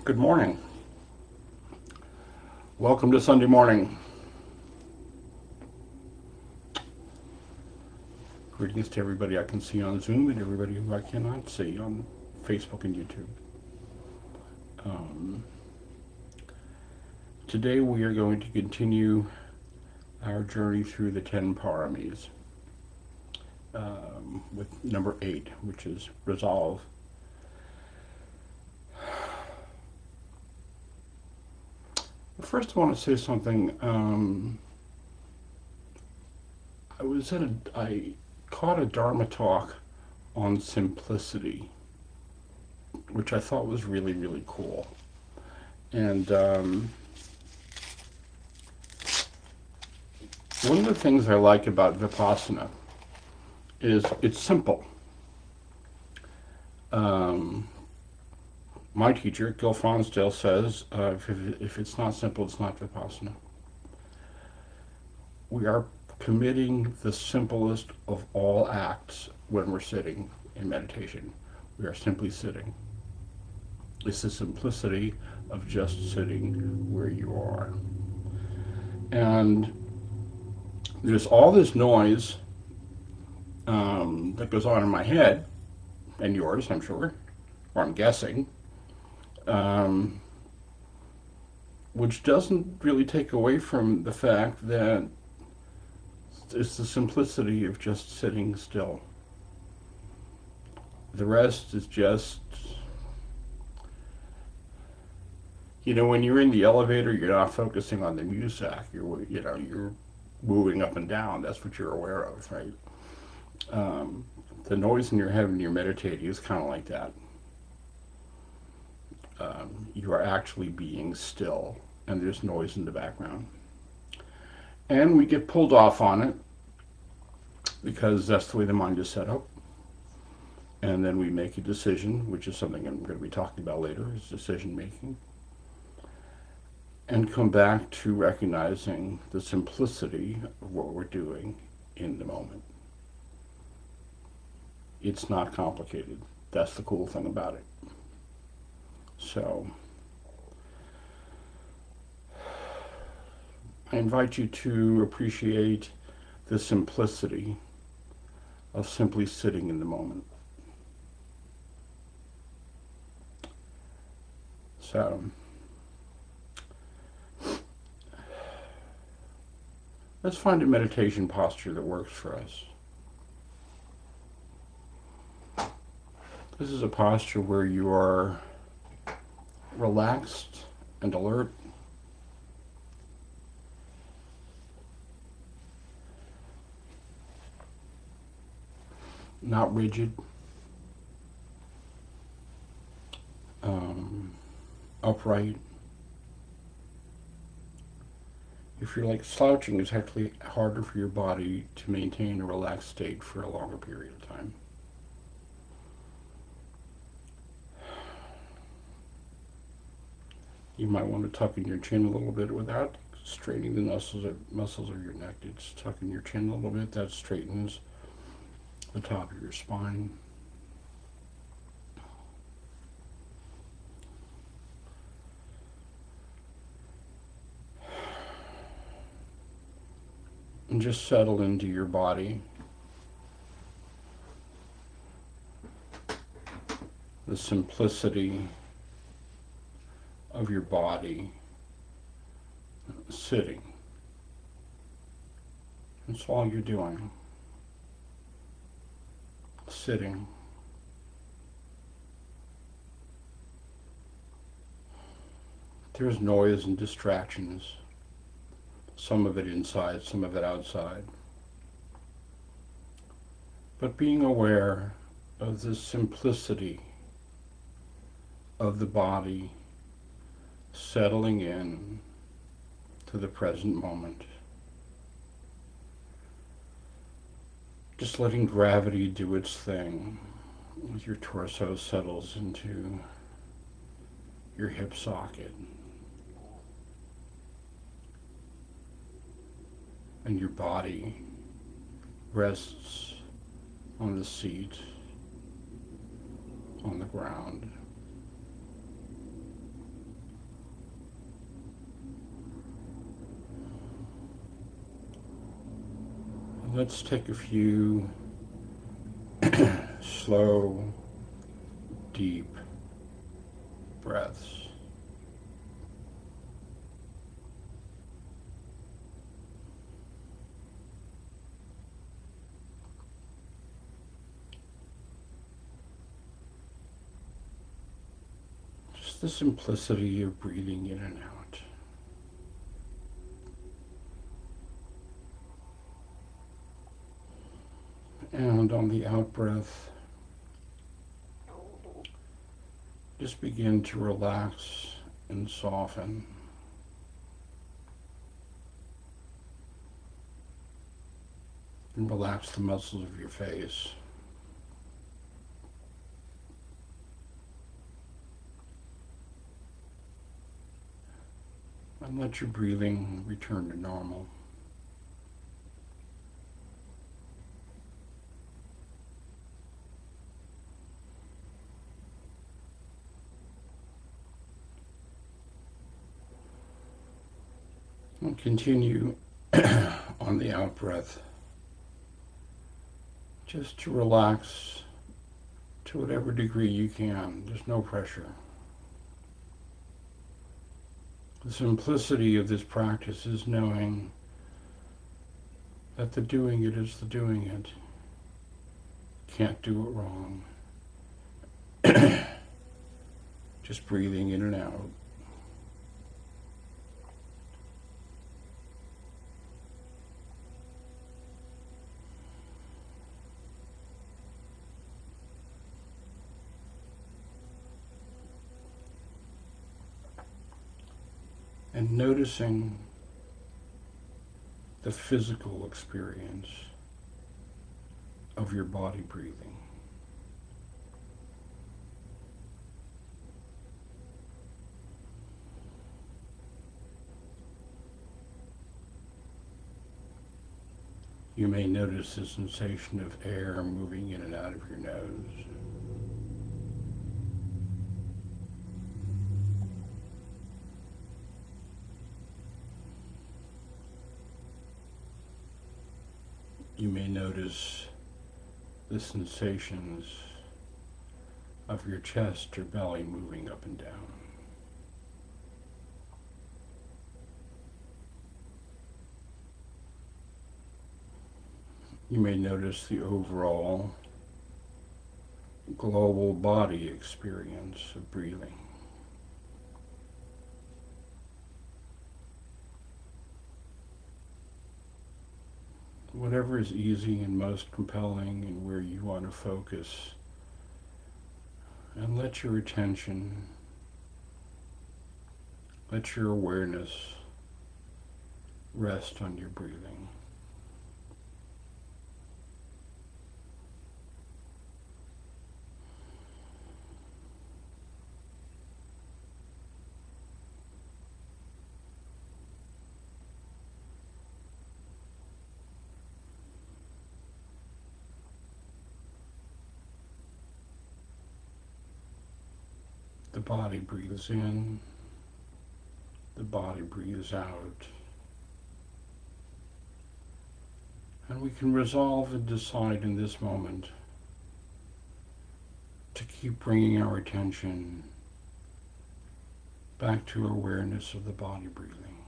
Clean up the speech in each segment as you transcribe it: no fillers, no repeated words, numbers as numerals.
Good morning. Welcome to Sunday morning. Greetings to everybody I can see on Zoom and everybody who I cannot see on Facebook and YouTube. Um, Today we are going to continue our journey through the Ten Paramis with number 8, which is resolve. First, I want to say something. I caught a Dharma talk on simplicity, which I thought was really, really cool. And one of the things I like about Vipassana is it's simple. My teacher, Gil Fronsdale, says if it's not simple, it's not Vipassana. We are committing the simplest of all acts when we're sitting in meditation. We are simply sitting. It's the simplicity of just sitting where you are. And there's all this noise that goes on in my head, and yours, I'm sure, or I'm guessing, which doesn't really take away from the fact that it's the simplicity of just sitting still. The rest is just, when you're in the elevator, you're not focusing on the music. You're moving up and down. That's what you're aware of, right? The noise in your head when you're meditating is kind of like that. You are actually being still, and there's noise in the background. And we get pulled off on it because that's the way the mind is set up. And then we make a decision, which is something I'm going to be talking about later, is decision making. And come back to recognizing the simplicity of what we're doing in the moment. It's not complicated. That's the cool thing about it. So, I invite you to appreciate the simplicity of simply sitting in the moment. So, let's find a meditation posture that works for us. This is a posture where you are relaxed and alert. Not rigid. Upright. If you're like slouching, it's actually harder for your body to maintain a relaxed state for a longer period of time. You might want to tuck in your chin a little bit without straining the muscles of your neck. It's tuck in your chin a little bit. That straightens the top of your spine. And just settle into your body. The simplicity of your body sitting. That's all you're doing. Sitting. There's noise and distractions. Some of it inside, some of it outside. But being aware of the simplicity of the body settling in to the present moment. Just letting gravity do its thing as your torso settles into your hip socket. And your body rests on the seat, on the ground. let's take a few slow, deep breaths. Just the simplicity of breathing in and out. And on the out breath, just begin to relax and soften. And relax the muscles of your face. And let your breathing return to normal. And continue on the out breath just to relax to whatever degree you can. There's no pressure. The simplicity of this practice is knowing that the doing it is the doing it. Can't do it wrong. Just breathing in and out. And noticing the physical experience of your body breathing. You may notice the sensation of air moving in and out of your nose. You may notice the sensations of your chest or belly moving up and down. You may notice the overall global body experience of breathing. Whatever is easy and most compelling and where you want to focus, and let your attention, let your awareness rest on your breathing. The body breathes in, the body breathes out. And we can resolve and decide in this moment to keep bringing our attention back to awareness of the body breathing.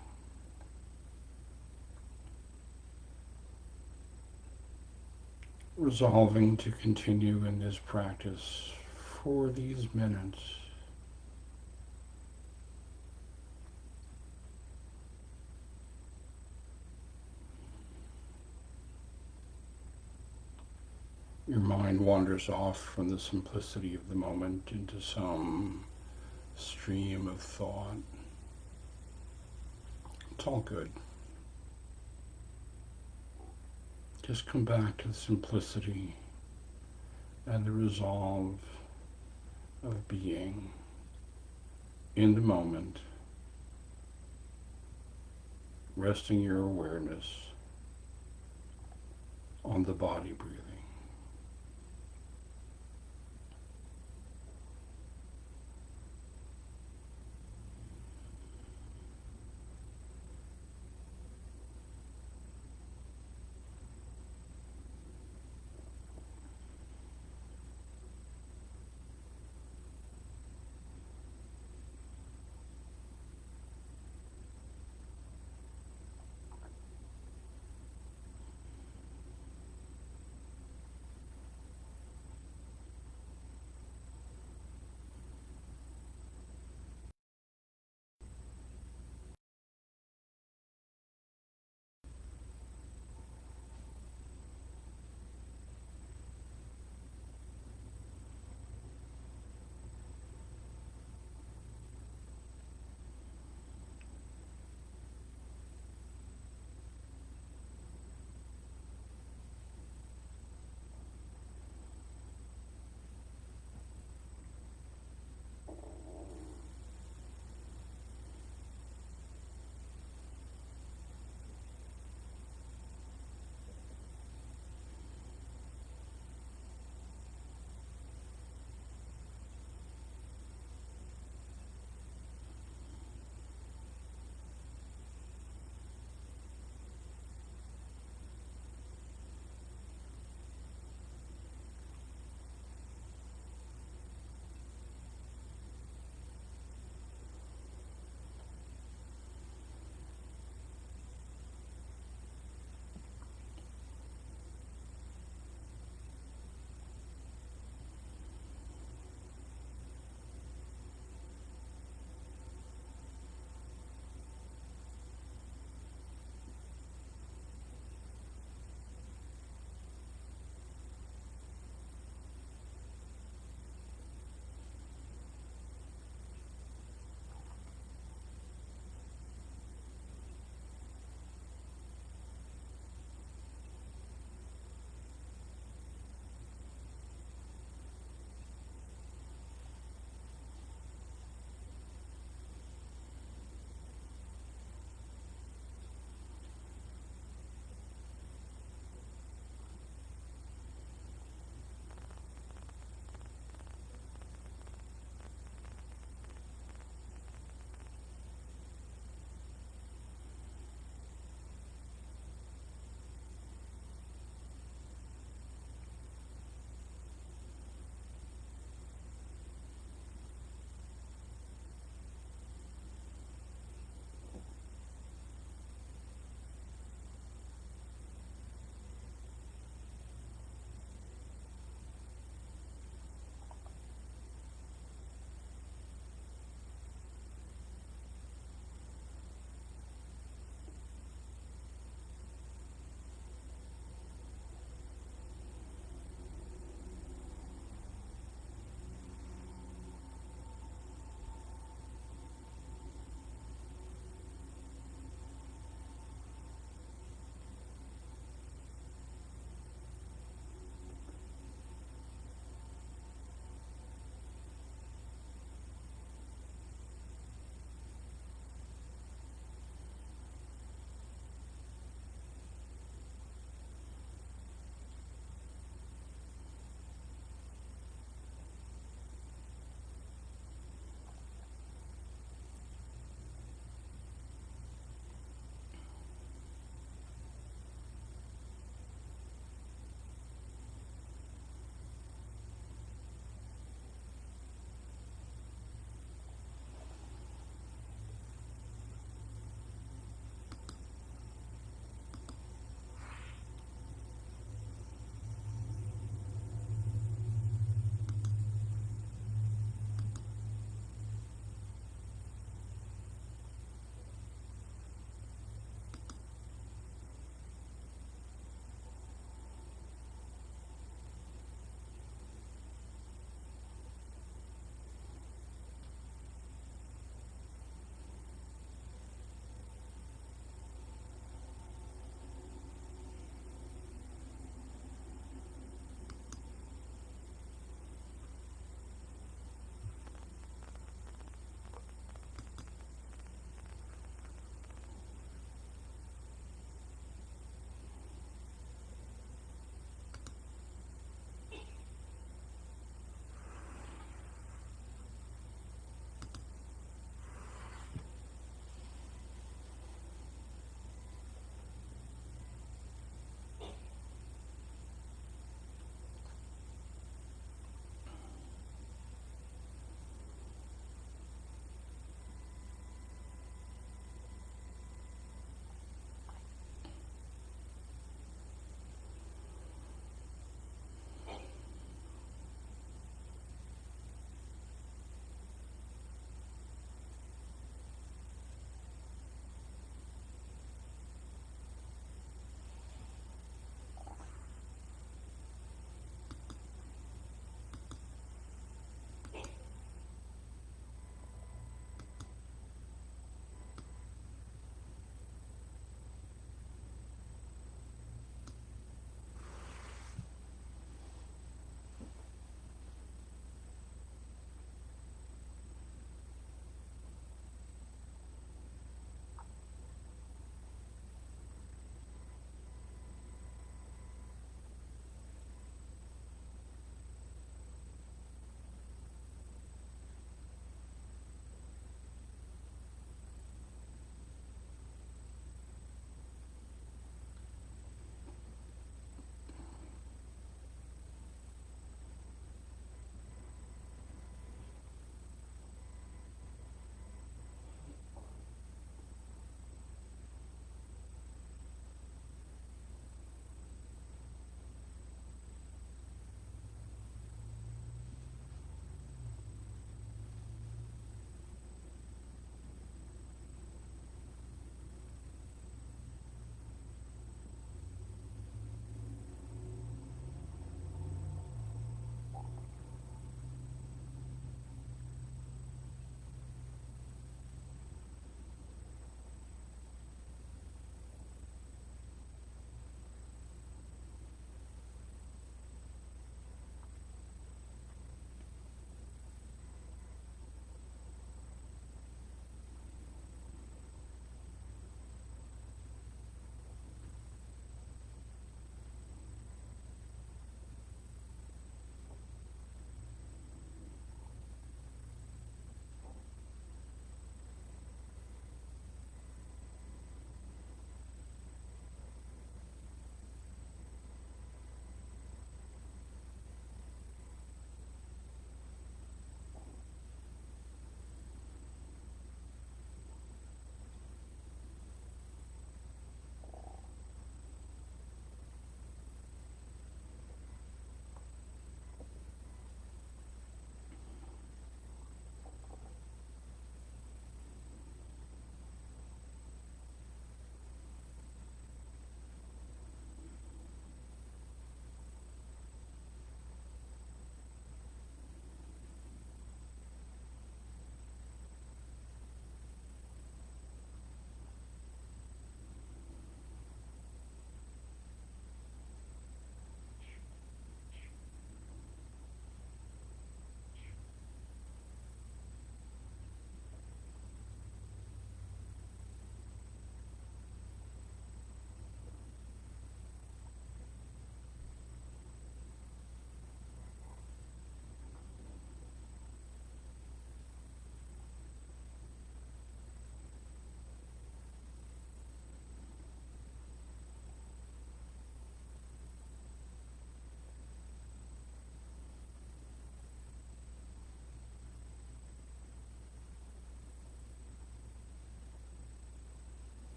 Resolving to continue in this practice for these minutes. Your mind wanders off from the simplicity of the moment into some stream of thought. It's all good. Just come back to the simplicity and the resolve of being in the moment, resting your awareness on the body breathing.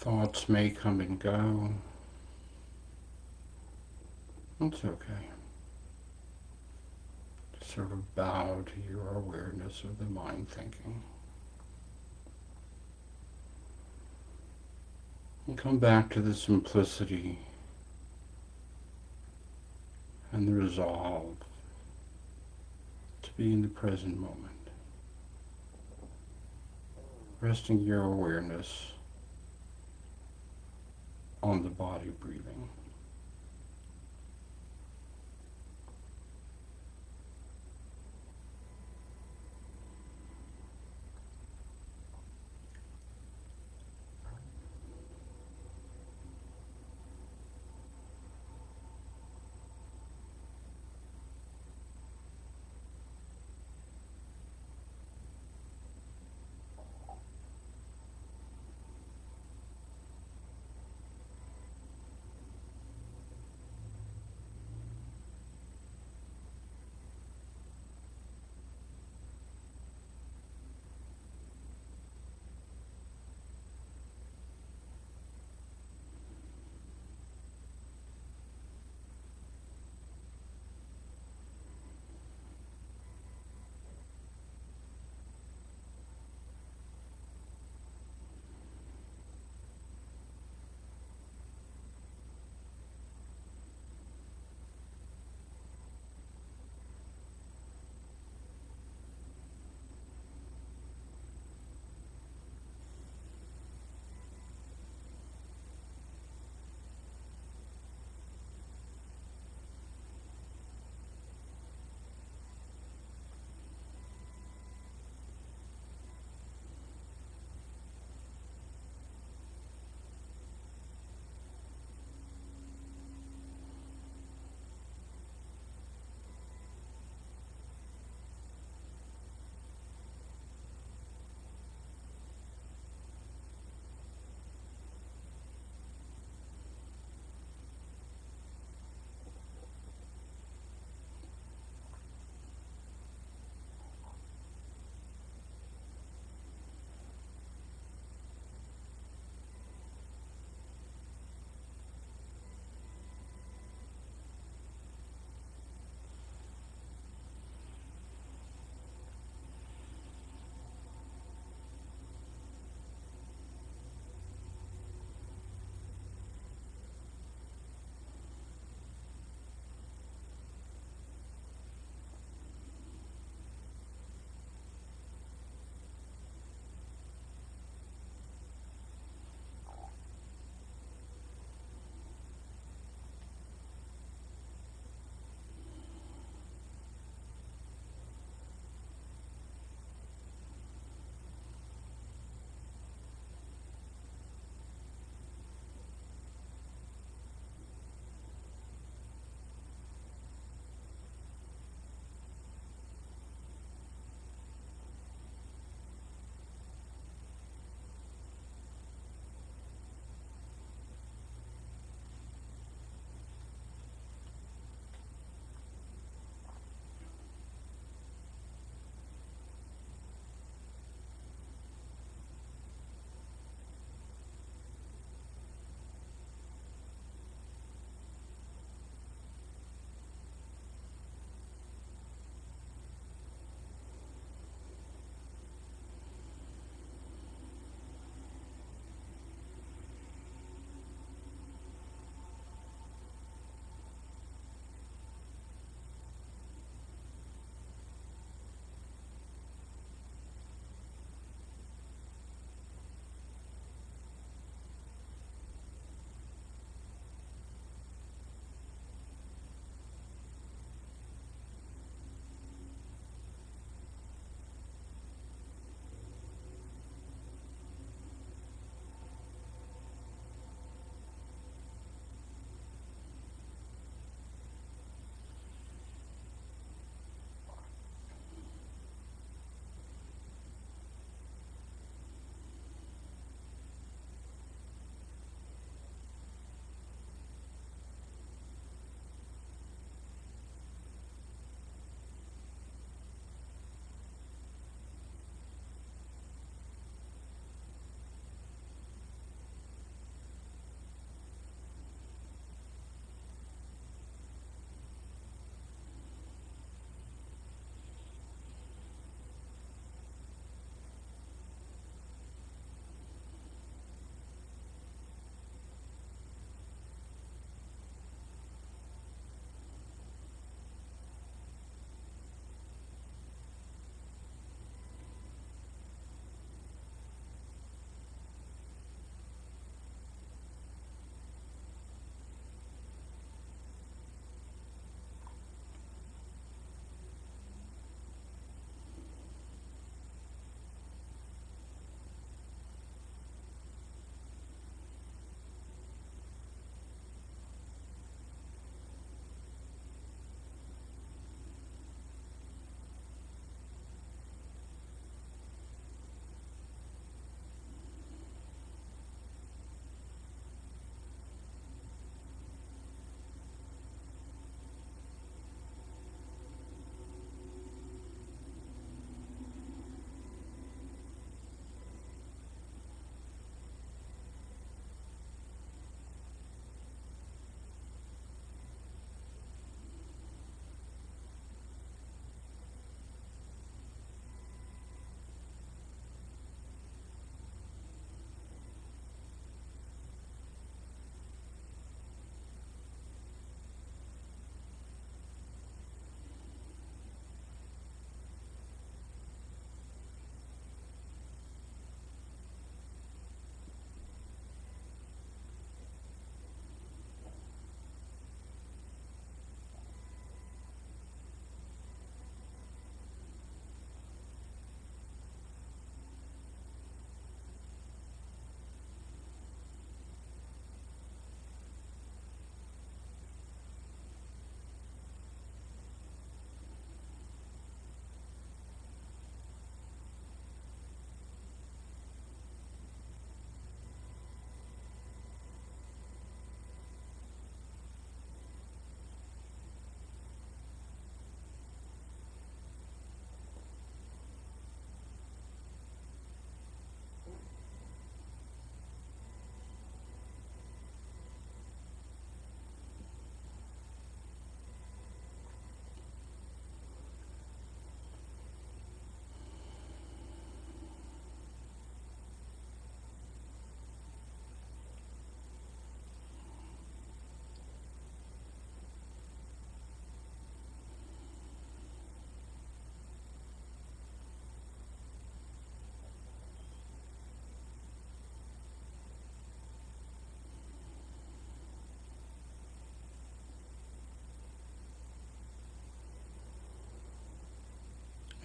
Thoughts may come and go. It's okay. Just sort of bow to your awareness of the mind thinking. And come back to the simplicity and the resolve to be in the present moment. Resting your awareness on the body breathing.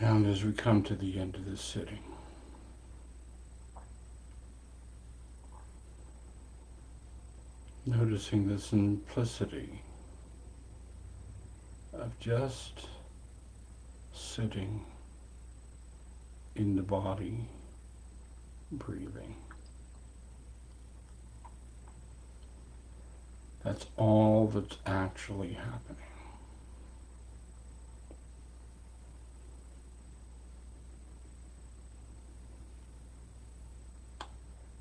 And as we come to the end of this sitting, noticing the simplicity of just sitting in the body, breathing. That's all that's actually happening.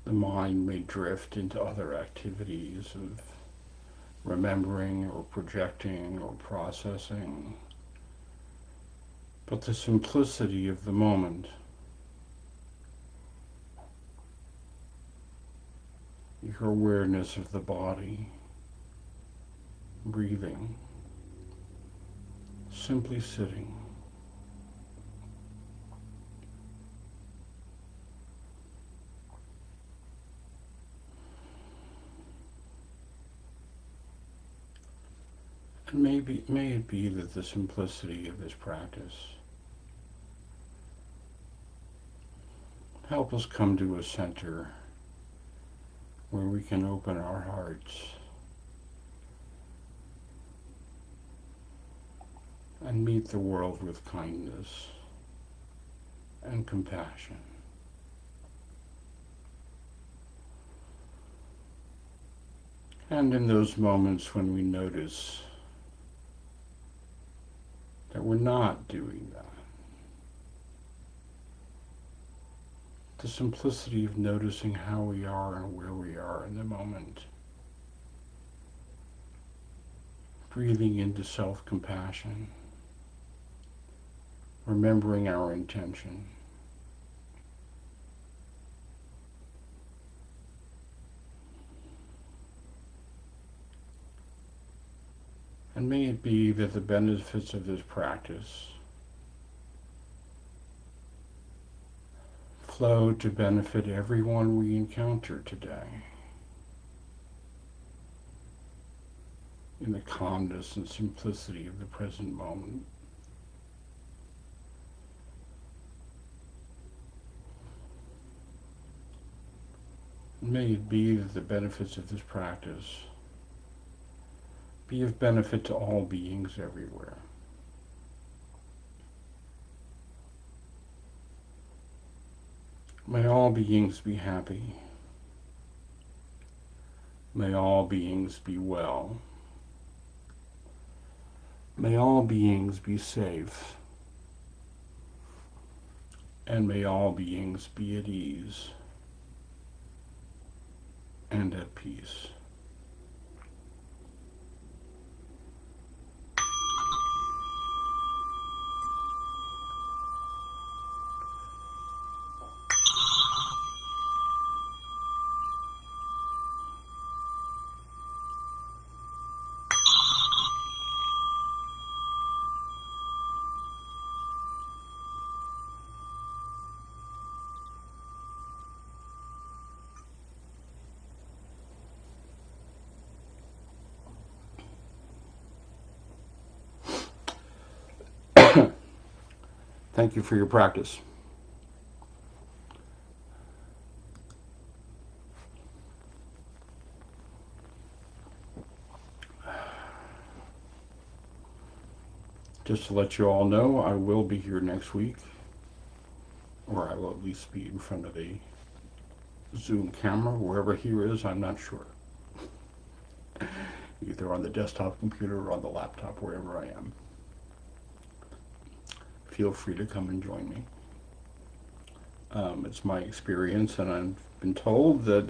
The mind may drift into other activities of remembering or projecting or processing, but the simplicity of the moment, your awareness of the body, breathing, simply sitting. And may it be that the simplicity of this practice help us come to a center where we can open our hearts and meet the world with kindness and compassion. And in those moments when we notice that we're not doing that, the simplicity of noticing how we are and where we are in the moment, breathing into self-compassion, remembering our intention, and may it be that the benefits of this practice flow to benefit everyone we encounter today in the calmness and simplicity of the present moment. May it be that the benefits of this practice be of benefit to all beings everywhere. May all beings be happy. May all beings be well. May all beings be safe. And may all beings be at ease and at peace. Thank you for your practice. Just to let you all know, I will be here next week, or I will at least be in front of a Zoom camera, wherever here is, I'm not sure. Either on the desktop computer or on the laptop, wherever I am. Feel free to come and join me. It's my experience, and I've been told that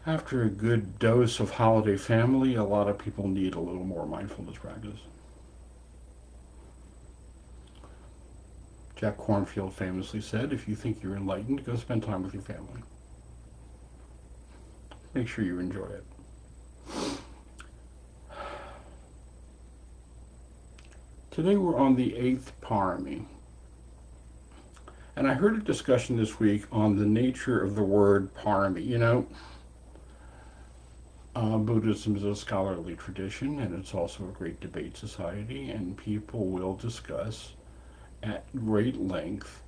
after a good dose of holiday family, a lot of people need a little more mindfulness practice. Jack Kornfield famously said, if you think you're enlightened, go spend time with your family. Make sure you enjoy it. Today we're on the 8th Parami. And I heard a discussion this week on the nature of the word parami. You know, Buddhism is a scholarly tradition, and it's also a great debate society, and people will discuss at great length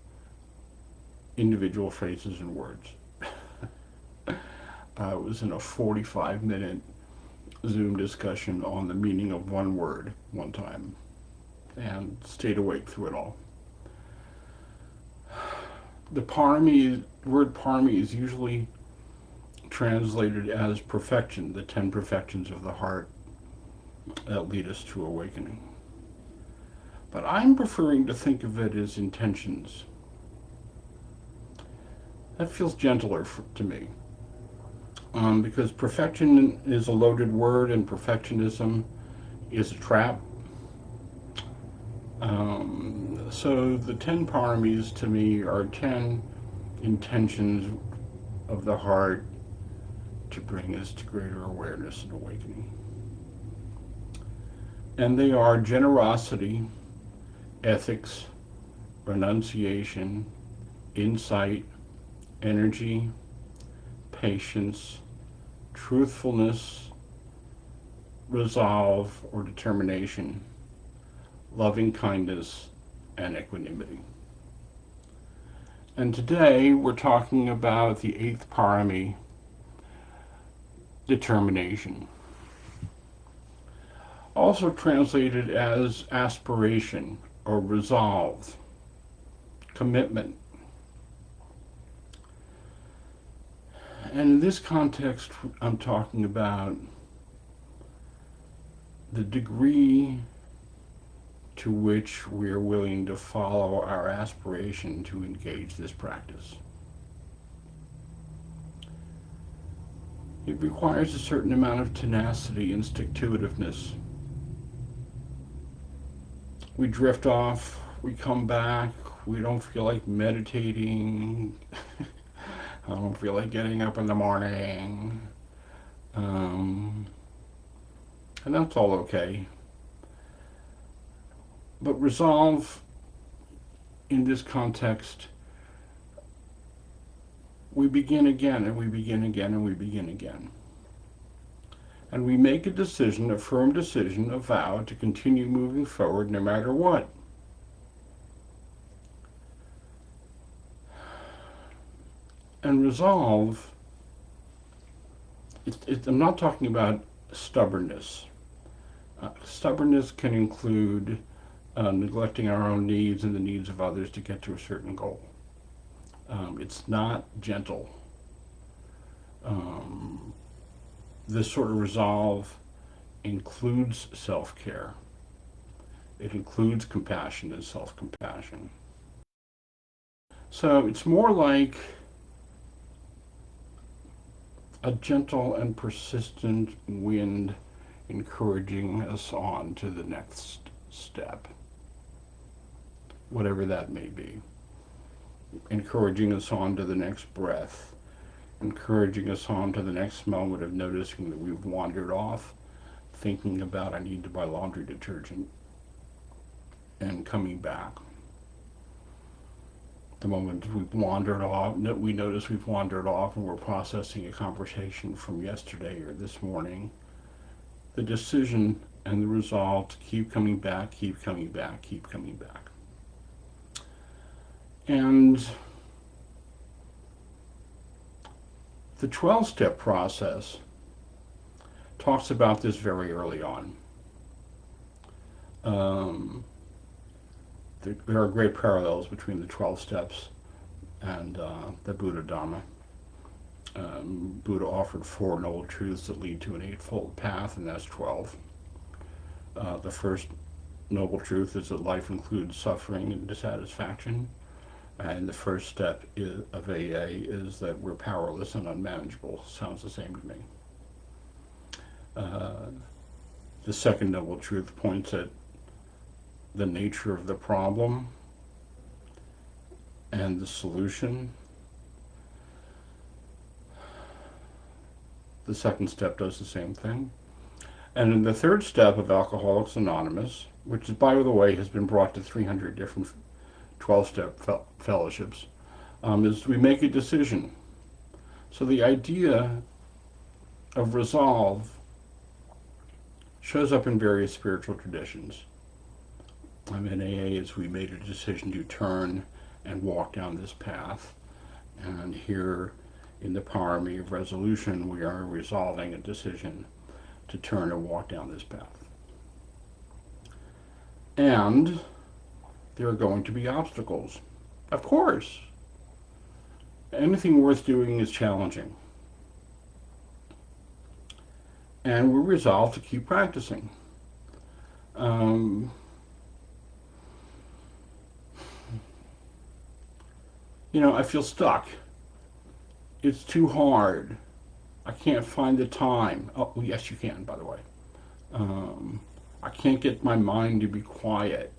individual phrases and words. I was in a 45-minute Zoom discussion on the meaning of one word one time and stayed awake through it all. The word parami is usually translated as perfection, the 10 perfections of the heart that lead us to awakening. But I'm preferring to think of it as intentions. That feels gentler to me. Because perfection is a loaded word and perfectionism is a trap. So the 10 paramis to me are 10 intentions of the heart to bring us to greater awareness and awakening. And they are generosity, ethics, renunciation, insight, energy, patience, truthfulness, resolve or determination, loving kindness, and equanimity. And today we're talking about the 8th parami, determination. Also translated as aspiration or resolve, commitment. And in this context, I'm talking about the degree to which we are willing to follow our aspiration to engage this practice. It requires a certain amount of tenacity and stick-to-itiveness. We drift off, we come back, we don't feel like meditating, I don't feel like getting up in the morning, and that's all okay. But resolve, in this context, we begin again, and we begin again, and we begin again. And we make a decision, a firm decision, a vow to continue moving forward no matter what. And resolve, I'm not talking about stubbornness. Stubbornness can include neglecting our own needs and the needs of others to get to a certain goal. It's not gentle. This sort of resolve includes self-care. It includes compassion and self-compassion. So it's more like a gentle and persistent wind encouraging us on to the next step, whatever that may be. Encouraging us on to the next breath, encouraging us on to the next moment of noticing that we've wandered off, thinking about I need to buy laundry detergent, and coming back. The moment we've wandered off, we notice we've wandered off and we're processing a conversation from yesterday or this morning, the decision and the resolve to keep coming back, keep coming back, keep coming back. And the 12-step process talks about this very early on. There are great parallels between the 12 steps and the Buddha Dharma. Buddha offered 4 noble truths that lead to an 8-fold path, and that's 12. The first noble truth is that life includes suffering and dissatisfaction. And the first step of AA is that we're powerless and unmanageable. Sounds the same to me. The second noble truth points at the nature of the problem and the solution. The second step does the same thing. And in the third step of Alcoholics Anonymous, which, by the way, has been brought to 300 different 12-step fellowships, is we make a decision. So the idea of resolve shows up in various spiritual traditions. in AA as we made a decision to turn and walk down this path. And here in the Parami of resolution, we are resolving a decision to turn and walk down this path. And there are going to be obstacles. Of course. Anything worth doing is challenging. And we're resolved to keep practicing. I feel stuck. It's too hard. I can't find the time. Oh, yes, you can, by the way. I can't get my mind to be quiet.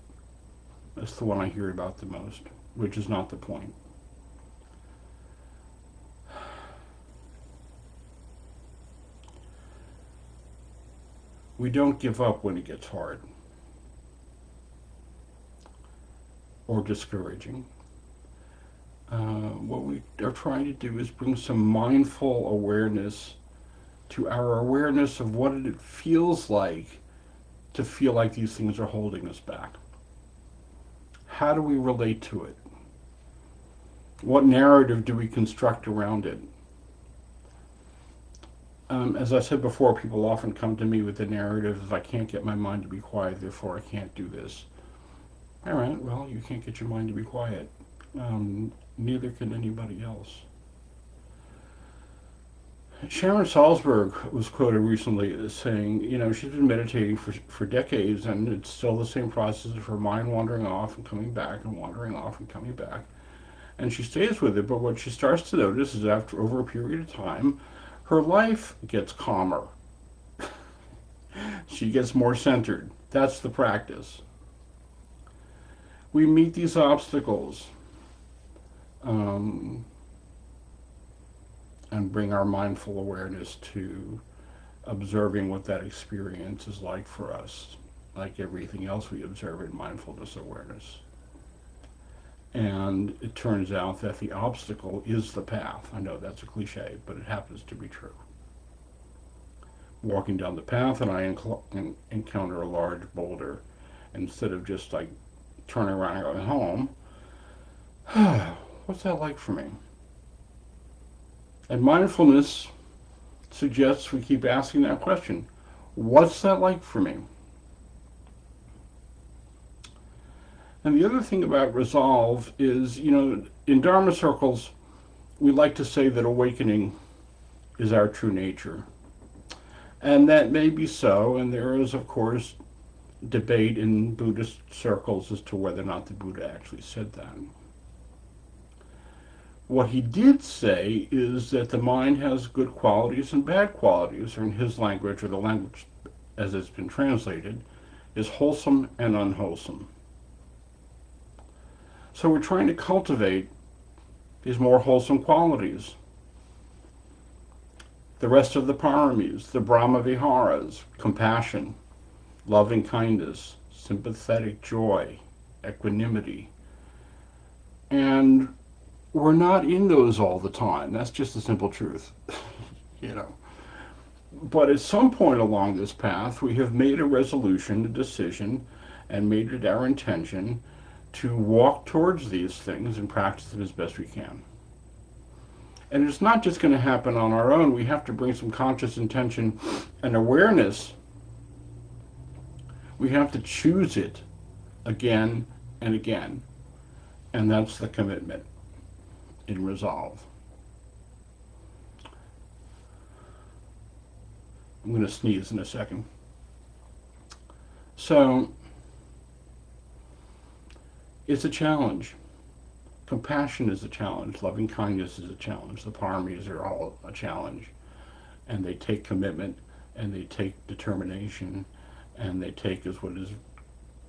That's the one I hear about the most, which is not the point. We don't give up when it gets hard or discouraging. What we are trying to do is bring some mindful awareness to our awareness of what it feels like to feel like these things are holding us back. How do we relate to it? What narrative do we construct around it? As I said before, people often come to me with the narrative of I can't get my mind to be quiet, therefore I can't do this. All right, well, you can't get your mind to be quiet. Neither can anybody else. Sharon Salzberg was quoted recently as saying, she's been meditating for decades, and it's still the same process of her mind wandering off and coming back and wandering off and coming back. And she stays with it, but what she starts to notice is after over a period of time, her life gets calmer. She gets more centered. That's the practice. We meet these obstacles and bring our mindful awareness to observing what that experience is like for us, like everything else we observe in mindfulness awareness. And it turns out that the obstacle is the path. I know that's a cliche, but it happens to be true. Walking down the path and I encounter a large boulder. Instead of just like turning around and going home, what's that like for me? And mindfulness suggests we keep asking that question. What's that like for me? And the other thing about resolve is, in Dharma circles, we like to say that awakening is our true nature. And that may be so, and there is, of course, debate in Buddhist circles as to whether or not the Buddha actually said that. What he did say is that the mind has good qualities and bad qualities, or in his language, or the language as it's been translated, is wholesome and unwholesome. So we're trying to cultivate these more wholesome qualities. The rest of the paramis, the Brahma Viharas, compassion, loving kindness, sympathetic joy, equanimity. And we're not in those all the time. That's just the simple truth. But at some point along this path, we have made a resolution, a decision, and made it our intention to walk towards these things and practice them as best we can. And it's not just going to happen on our own. We have to bring some conscious intention and awareness. We have to choose it again and again. And that's the commitment in resolve. I'm going to sneeze in a second. So, it's a challenge. Compassion is a challenge. Loving kindness is a challenge. The paramis are all a challenge. And they take commitment, and they take determination, and they take, as what is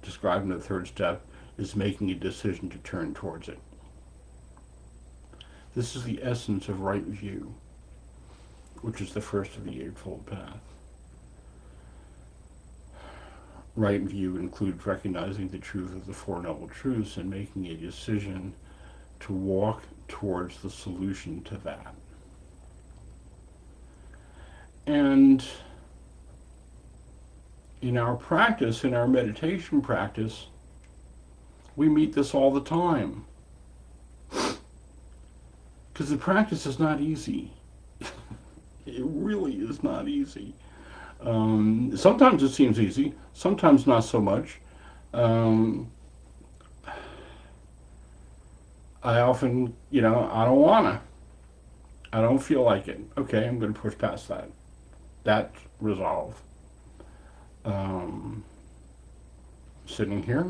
described in the third step, is making a decision to turn towards it. This is the essence of right view, which is the first of the Eightfold Path. Right view includes recognizing the truth of the Four Noble Truths and making a decision to walk towards the solution to that. And in our practice, in our meditation practice, We meet this all the time. Because the practice is not easy. It really is not easy. Sometimes it seems easy, sometimes not so much. Um, I often, I don't wanna. I don't feel like it. Okay, I'm going to push past that. That's resolve. Um, Sitting here,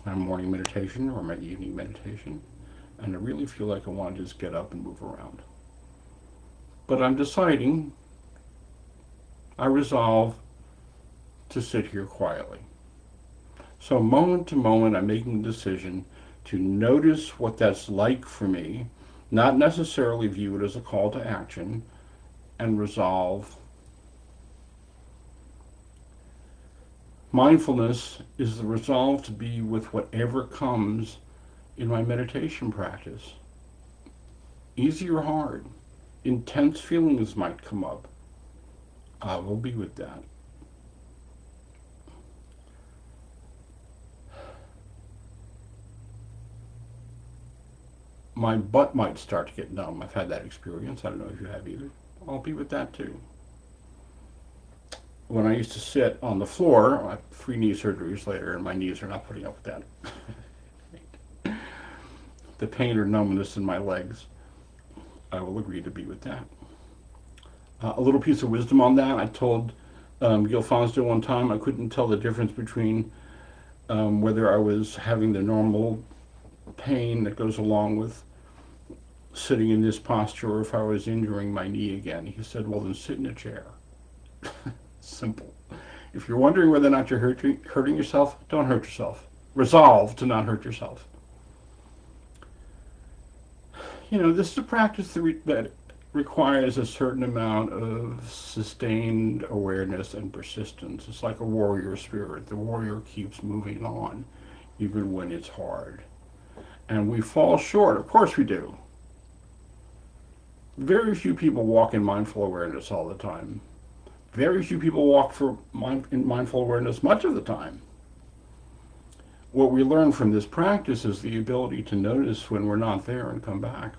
my morning meditation or my evening meditation, and I really feel like I want to just get up and move around. But I'm deciding, I resolve to sit here quietly. So moment to moment, I'm making the decision to notice what that's like for me, not necessarily view it as a call to action, and resolve. Mindfulness is the resolve to be with whatever comes in my meditation practice. Easy or hard, intense feelings might come up. I will be with that. My butt might start to get numb. I've had that experience. I don't know if you have either. I'll be with that too. When I used to sit on the floor, I had 3 knee surgeries later, and my knees are not putting up with that. The pain or numbness in my legs, I will agree to be with that. A little piece of wisdom on that. I told Gil Fonsdo one time I couldn't tell the difference between whether I was having the normal pain that goes along with sitting in this posture or if I was injuring my knee again. He said, well, then sit in a chair. Simple. If you're wondering whether or not you're hurting yourself, don't hurt yourself. Resolve to not hurt yourself. This is a practice that requires a certain amount of sustained awareness and persistence. It's like a warrior spirit. The warrior keeps moving on, even when it's hard. And we fall short. Of course we do. Very few people walk in mindful awareness all the time. Very few people walk in mindful awareness much of the time. What we learn from this practice is the ability to notice when we're not there and come back,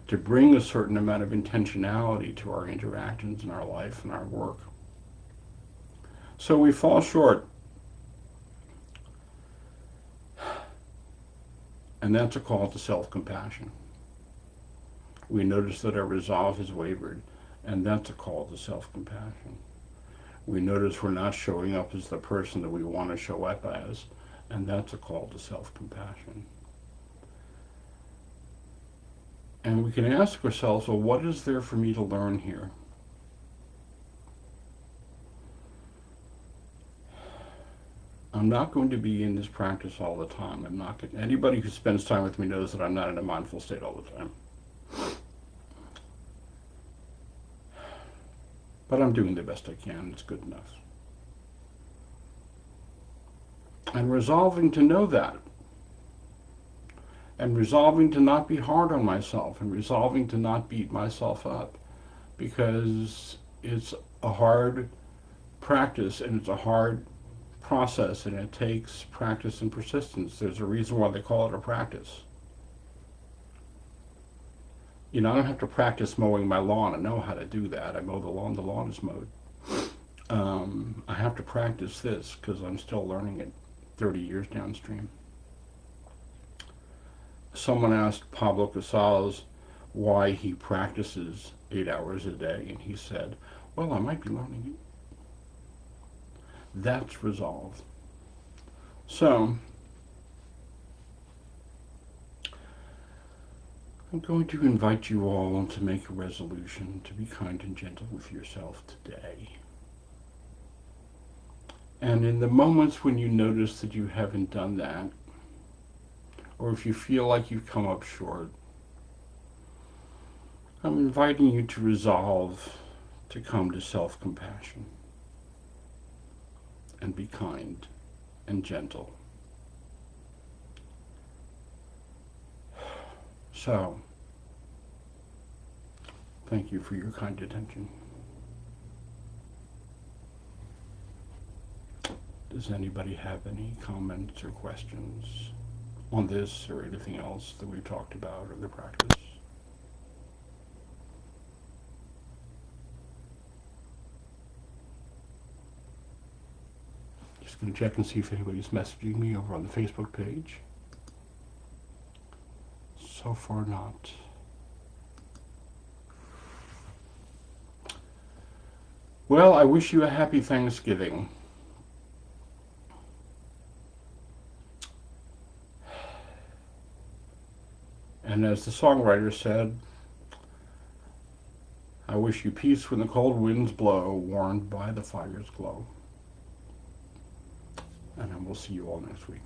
to bring a certain amount of intentionality to our interactions in our life and our work. So we fall short. And that's a call to self-compassion. We notice that our resolve has wavered, and that's a call to self-compassion. We notice we're not showing up as the person that we want to show up as, and that's a call to self-compassion. And we can ask ourselves, well, what is there for me to learn here? I'm not going to be in this practice all the time. Anybody who spends time with me knows that I'm not in a mindful state all the time. But I'm doing the best I can. It's good enough. And resolving to know that. And resolving to not be hard on myself. And resolving to not beat myself up. Because it's a hard practice and it's a hard process and it takes practice and persistence. There's a reason why they call it a practice. I don't have to practice mowing my lawn. I know how to do that. I mow the lawn is mowed. I have to practice this because I'm still learning it 30 years downstream. Someone asked Pablo Casals why he practices 8 hours a day, and he said, well, I might be learning it. That's resolve. So, I'm going to invite you all to make a resolution to be kind and gentle with yourself today. And in the moments when you notice that you haven't done that, or if you feel like you've come up short, I'm inviting you to resolve to come to self-compassion and be kind and gentle. So, thank you for your kind attention. Does anybody have any comments or questions on this or anything else that we've talked about or the practice? Just going to check and see if anybody's messaging me over on the Facebook page. So far, not. Well, I wish you a happy Thanksgiving. And as the songwriter said, I wish you peace when the cold winds blow, warmed by the fire's glow. And I will see you all next week.